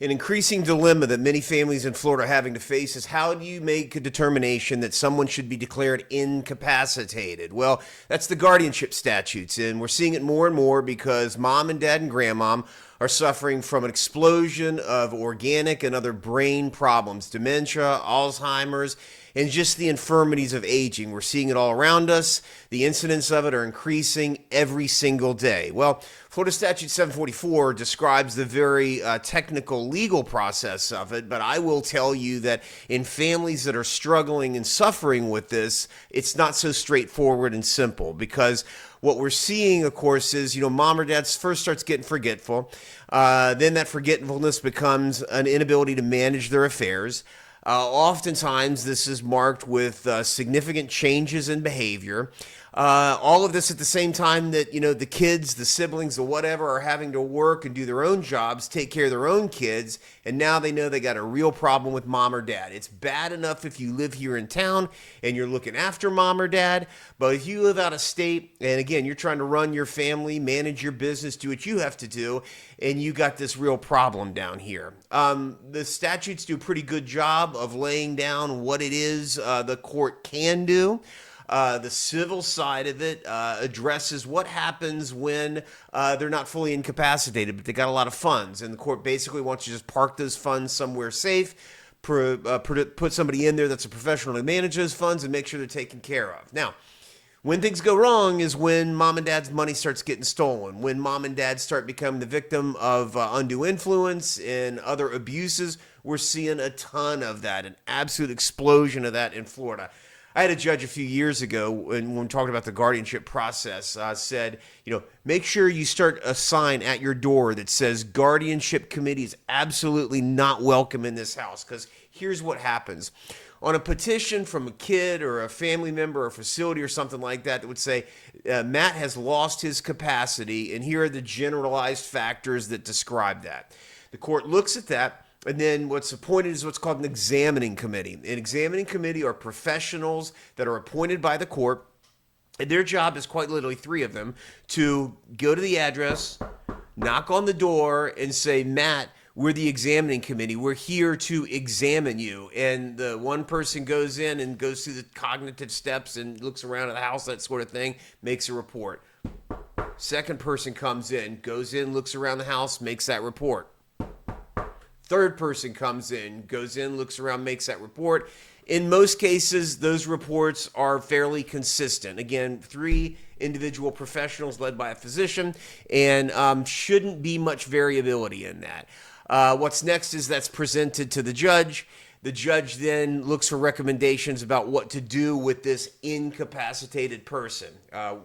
An increasing dilemma that many families in Florida are having to face is how do you make a determination that someone should be declared incapacitated? Well, that's the guardianship statutes, and we're seeing it more and more because mom and dad and grandmom are suffering from an explosion of organic and other brain problems, dementia, Alzheimer's, and just the infirmities of aging. We're seeing it all around us. The incidents of it are increasing every single day. Well, Florida Statute 744 describes the very technical legal process of it, but I will tell you that in families that are struggling and suffering with this, it's not so straightforward and simple because what we're seeing, of course, is, mom or dad first starts getting forgetful. Then that forgetfulness becomes an inability to manage their affairs. Oftentimes, this is marked with significant changes in behavior. All of this at the same time that, the kids, the siblings, the whatever are having to work and do their own jobs, take care of their own kids, and now they know they got a real problem with mom or dad. It's bad enough if you live here in town and you're looking after mom or dad, but if you live out of state and again, you're trying to run your family, manage your business, do what you have to do, and you got this real problem down here. The statutes do a pretty good job of laying down what it is the court can do. The civil side of it addresses what happens when they're not fully incapacitated, but they got a lot of funds. And the court basically wants you to just park those funds somewhere safe, put somebody in there that's a professional to manage those funds and make sure they're taken care of. Now, when things go wrong is when mom and dad's money starts getting stolen, when mom and dad start becoming the victim of undue influence and other abuses. We're seeing a ton of that, an absolute explosion of that in Florida. I had a judge a few years ago when we talked about the guardianship process said, make sure you start a sign at your door that says guardianship committee is absolutely not welcome in this house, because here's what happens. On a petition from a kid or a family member or a facility or something like that would say, Matt has lost his capacity, and here are the generalized factors that describe that. The court looks at that, and then what's appointed is what's called an examining committee. An examining committee are professionals that are appointed by the court, and their job is quite literally three of them to go to the address, knock on the door, and say, Matt, we're the examining committee. We're here to examine you. And the one person goes in and goes through the cognitive steps and looks around at the house, that sort of thing, makes a report. Second person comes in, goes in, looks around the house, makes that report. Third person comes in, goes in, looks around, makes that report. In most cases, those reports are fairly consistent. Again, three individual professionals led by a physician, and shouldn't be much variability in that. What's next is that's presented to the judge. The judge then looks for recommendations about what to do with this incapacitated person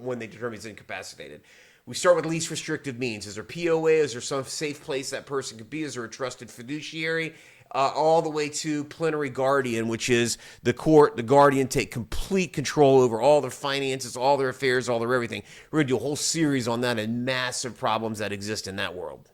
when they determine he's incapacitated. We start with least restrictive means. Is there POA? Is there some safe place that person could be? Is there a trusted fiduciary? All the way to plenary guardian, which is the court, the guardian, take complete control over all their finances, all their affairs, all their everything. We're going to do a whole series on that and massive problems that exist in that world.